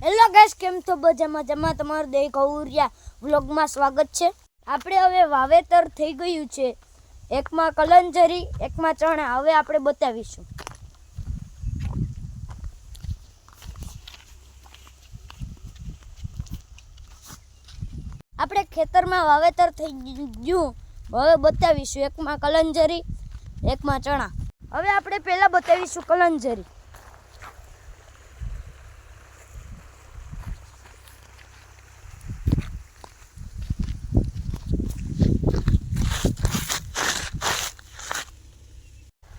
Hello guys, કેમ છો? બધા મજામાં? તમારું દે ગૌરિયા વ્લોગમાં સ્વાગત છે. આપણે હવે વાવેતર થઈ ગયું છે. એકમાં કલંજરી, એકમાં ચણા. હવે આપણે બતાવીશું. આપણે ખેતરમાં વાવેતર થઈ ગયું. હવે બતાવીશું. એકમાં કલંજરી, એકમાં ચણા. હવે આપણે પહેલા બતાવીશું કલંજરી.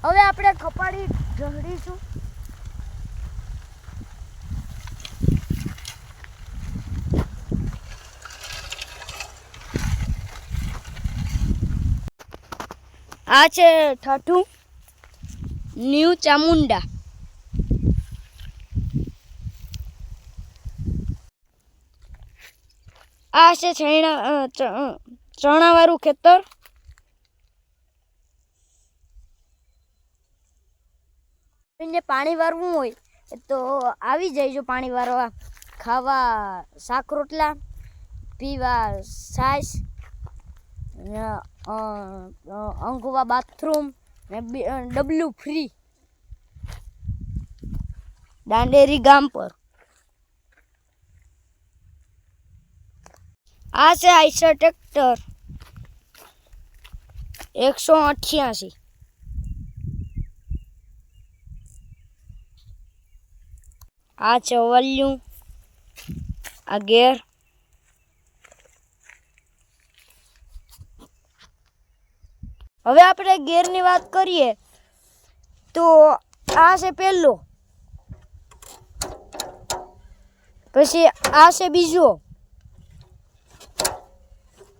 હવે આપણે કપાળી ઢળીશું. આ છે ઠઠું ન્યૂ ચામુંડા. આ છે ચણાવાળું ખેતર. એને પાણી વારવું હોય તો આવી જાય. પાણી વારવા, ખાવા શાક રોટલા, પીવા છાશ, ઊંઘવા બાથરૂમ ને ડબલું ફ્રી. દાંડેરી ગામ પર. આ છે આઈસર ટ્રેક્ટર 188. આ છે વલ્યું, આ ગેર. હવે આપણે ગેરની વાત કરીએ તો આ છે પહેલો, પછી આ છે બીજો,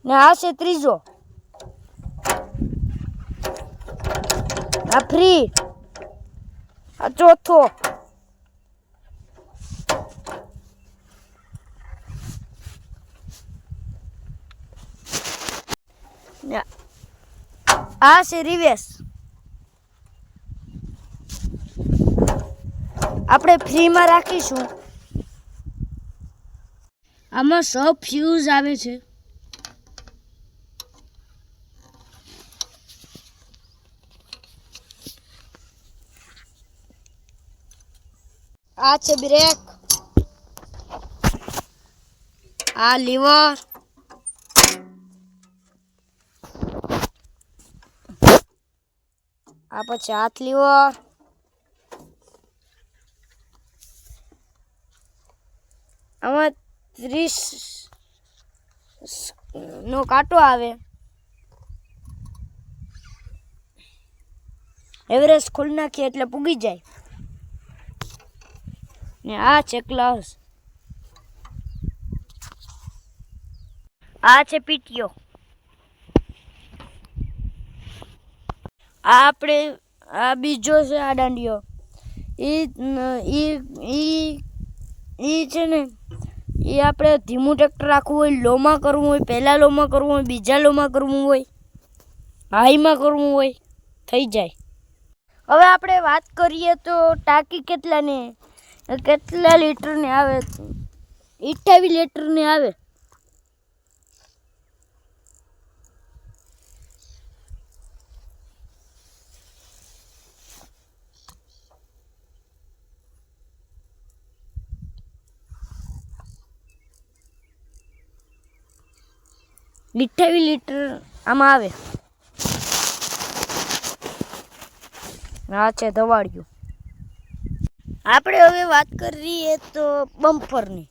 ને આ છે ત્રીજો. આ ફ્રી, આ ચોથો, આ છે રિવેસ. આપણે ફ્રીમાં રાખીશું. આમાં સબ ફ્યુઝ આવે છે. આ છે બ્રેક, આ લીવર, આ પછી હાથ લીવર, આમાં 30 નો કાંટો આવે. એવરેજ ખોલી નાખીએ એટલે પૂગી જાય. ને આ છે ક્લાસ. આ છે પીટીઓ. આપણે આ બીજો છે આ દાંડિયો. એ છે ને, એ આપણે ધીમું ટ્રેક્ટર રાખવું હોય, લોમાં કરવું હોય, પહેલાં લોમાં કરવું હોય, બીજા લોમાં કરવું હોય, હાઈમાં કરવું હોય, થઈ જાય. હવે આપણે વાત કરીએ તો ટાંકી કેટલા લીટરની આવે? 28 લીટરની આવે. લીટર આમાં આવે. આ છે ધવાડિયું. આપણે હવે વાત કરીએ તો બમ્પરની.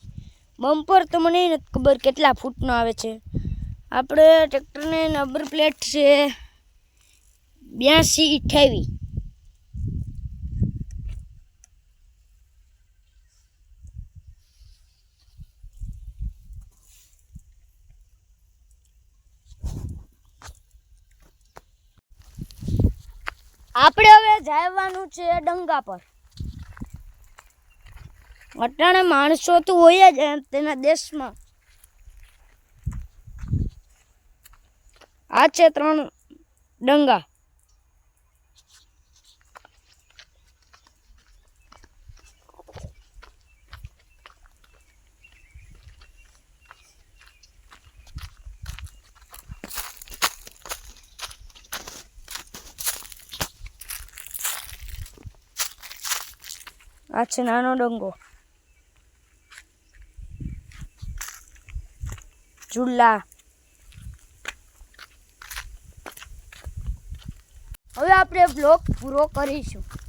બમ્પર તો મને નથી ખબર કેટલા ફૂટનો આવે છે. આપણે ટ્રેક્ટરને નંબર પ્લેટ છે 8228. આપણે હવે જવાનું છે ડંગા પર. અટાણે માણસો તો હોય જ તેના દેશમાં. આ છે 3 ડંગા. આ છે નાનો ડંગો. ચૂલા. હવે આપણે બ્લોગ પૂરો કરીશું.